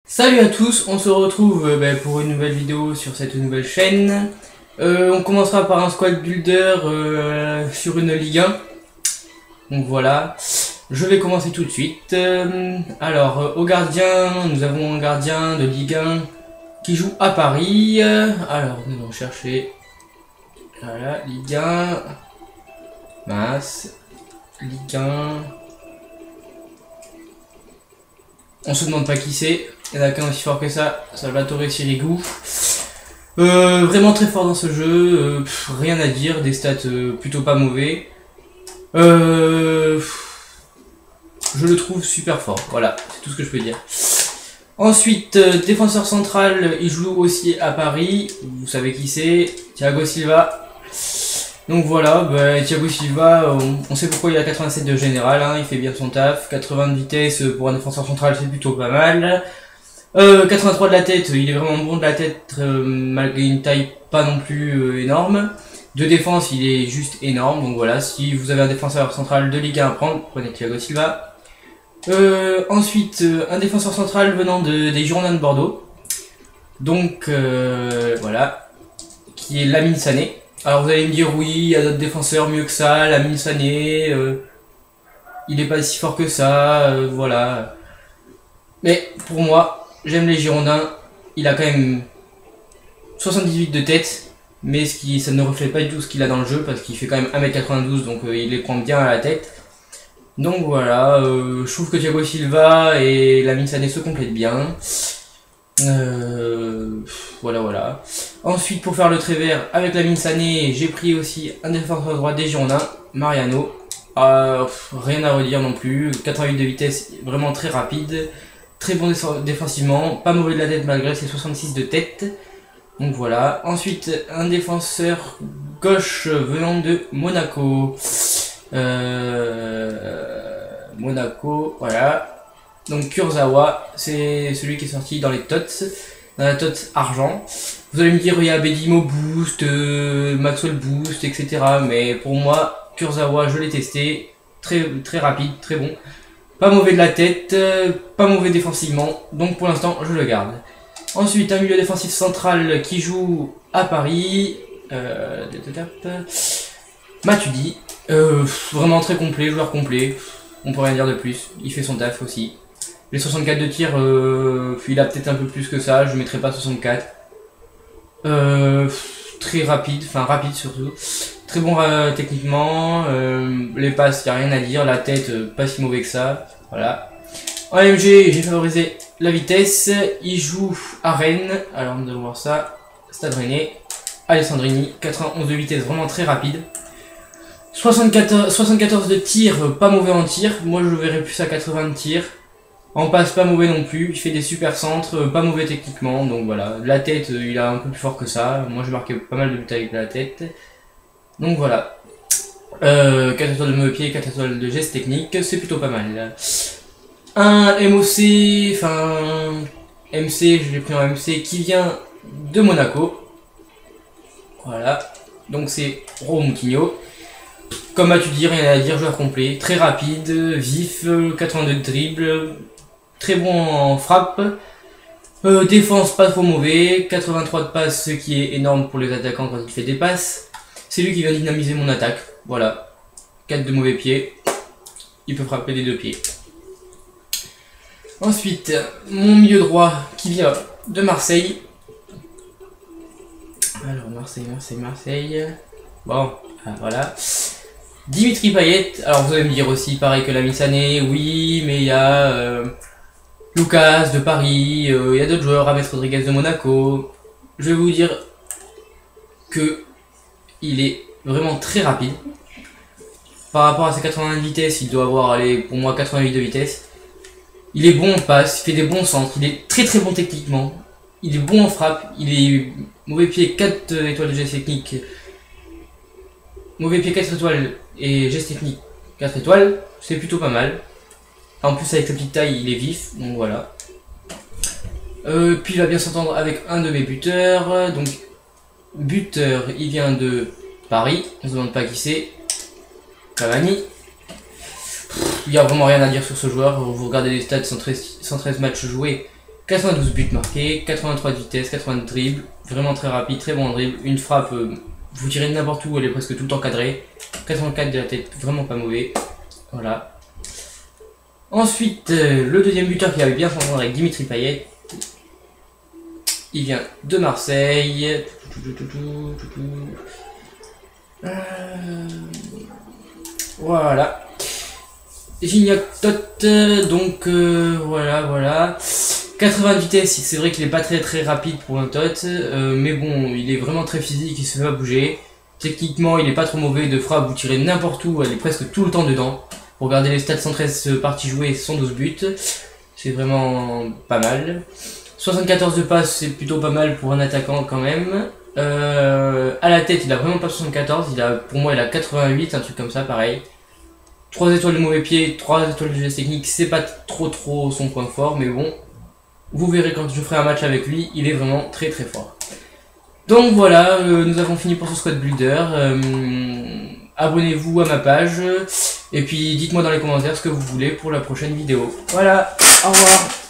Salut à tous, on se retrouve pour une nouvelle vidéo sur cette nouvelle chaîne. On commencera par un squad builder sur une Ligue 1. Donc voilà, je vais commencer tout de suite. Au gardien, nous avons un gardien de Ligue 1 qui joue à Paris. Alors nous allons chercher. Voilà, Ligue 1. Mince. Ligue 1. On se demande pas qui c'est. Il y en a qu'un aussi fort que ça, Salvatore Sirigu. Vraiment très fort dans ce jeu, rien à dire, des stats plutôt pas mauvais. Je le trouve super fort, voilà, c'est tout ce que je peux dire. Ensuite, défenseur central, il joue aussi à Paris, vous savez qui c'est, Thiago Silva. Donc voilà, Thiago Silva, on sait pourquoi il a 87 de général, hein, il fait bien son taf. 80 de vitesse pour un défenseur central, c'est plutôt pas mal. 83 de la tête, il est vraiment bon de la tête, malgré une taille pas non plus énorme. De défense, il est juste énorme, donc voilà, si vous avez un défenseur central de Ligue 1 à prendre, prenez Thiago Silva. Ensuite, un défenseur central venant des Girondins de Bordeaux. Donc voilà, qui est Lamine Sané. Alors vous allez me dire oui, il y a d'autres défenseurs mieux que ça, Lamine Sané, il est pas si fort que ça, voilà. Mais pour moi, j'aime les Girondins, il a quand même 78 de tête, mais ça ne reflète pas du tout ce qu'il a dans le jeu, parce qu'il fait quand même 1m92, donc il les prend bien à la tête. Donc voilà, je trouve que Thiago Silva et Lamine Sané se complètent bien. Voilà. Ensuite, pour faire le travers avec Lamine Sané, j'ai pris aussi un défenseur droit des Girondins, Mariano. Rien à redire non plus, 88 de vitesse, vraiment très rapide, très bon défensivement, pas mauvais de la tête malgré ses 66 de tête. Donc voilà. Ensuite, un défenseur gauche venant de Monaco. Monaco, voilà. Donc Kurzawa, c'est celui qui est sorti dans les TOTS, dans la TOTS argent. Vous allez me dire, il y a Bedimo Boost, Maxwell Boost, etc. Mais pour moi, Kurzawa, je l'ai testé, très rapide, très bon. Pas mauvais de la tête, pas mauvais défensivement, donc pour l'instant, je le garde. Ensuite, un milieu défensif central qui joue à Paris. Matuidi, vraiment très complet, joueur complet. On peut rien dire de plus, il fait son taf aussi. Les 64 de tir, il a peut-être un peu plus que ça, je mettrai pas 64. Très rapide, enfin rapide surtout. Très bon techniquement, les passes, y a rien à dire, la tête, pas si mauvais que ça. Voilà. En AMG, j'ai favorisé la vitesse, il joue à Rennes, alors nous allons voir ça. Stade Rennais, Alessandrini, 91 de vitesse, vraiment très rapide. 74 de tir, pas mauvais en tir, moi je le verrais plus à 80 de tir. En passe, pas mauvais non plus, il fait des super centres, pas mauvais techniquement, donc voilà. La tête, il a un peu plus fort que ça, moi je marquais pas mal de buts avec la tête. Donc voilà. 4 étoiles de mauvais pied, 4 étoiles de geste technique, c'est plutôt pas mal. Un MOC, enfin MC, je l'ai pris en MC, qui vient de Monaco. Voilà. Donc c'est Moutinho. Comme as-tu dit, rien à dire, joueur complet, très rapide, vif, 82 de dribble, très bon en frappe, défense pas trop mauvais, 83 de passe, ce qui est énorme pour les attaquants quand il fait des passes. C'est lui qui vient dynamiser mon attaque, voilà, 4 de mauvais pieds, il peut frapper des deux pieds. Ensuite, mon milieu droit qui vient de Marseille. Alors Marseille, bon, voilà. Dimitri Payet, alors vous allez me dire aussi pareil que Lamine Sané, oui, mais il y a Lucas de Paris, il y a d'autres joueurs, James Rodriguez de Monaco. Je vais vous dire que il est vraiment très rapide. Par rapport à ses 80 de vitesse, il doit avoir, allez, pour moi 88 de vitesse. Il est bon en passe, il fait des bons centres, il est très bon techniquement. Il est bon en frappe, il est mauvais pied, 4 étoiles de geste technique. Mauvais pied 4 étoiles et geste technique 4 étoiles, c'est plutôt pas mal. En plus avec sa petite taille il est vif, donc voilà. Puis il va bien s'entendre avec un de mes buteurs. Donc buteur il vient de Paris, on se demande pas qui c'est. Cavani. Il n'y a vraiment rien à dire sur ce joueur, vous regardez les stats, 113 matchs joués, 92 buts marqués, 83 de vitesse, 80 de dribble, vraiment très rapide, très bon en dribble, une frappe, vous tirez de n'importe où, elle est presque tout le temps cadrée, 84 de la tête, vraiment pas mauvais, voilà. Ensuite, le deuxième buteur qui avait bien s'entendre avec Dimitri Payet, il vient de Marseille, voilà. Gignac Tot, donc voilà. 80 de vitesse, c'est vrai qu'il est pas très rapide pour un Tot, mais bon, il est vraiment très physique, il se fait pas bouger. Techniquement, il est pas trop mauvais, de frappe, vous tirez n'importe où, elle est presque tout le temps dedans. Pour regarder les stats, 113 parties jouées, 112 buts, c'est vraiment pas mal. 74 de passes, c'est plutôt pas mal pour un attaquant quand même. À la tête, il a vraiment pas 74, pour moi il a 88, un truc comme ça, pareil. 3 étoiles de mauvais pied, 3 étoiles de geste technique, c'est pas trop son point fort, mais bon, vous verrez quand je ferai un match avec lui, il est vraiment très fort. Donc voilà, nous avons fini pour ce squad builder. Abonnez-vous à ma page, et puis dites-moi dans les commentaires ce que vous voulez pour la prochaine vidéo. Voilà, au revoir.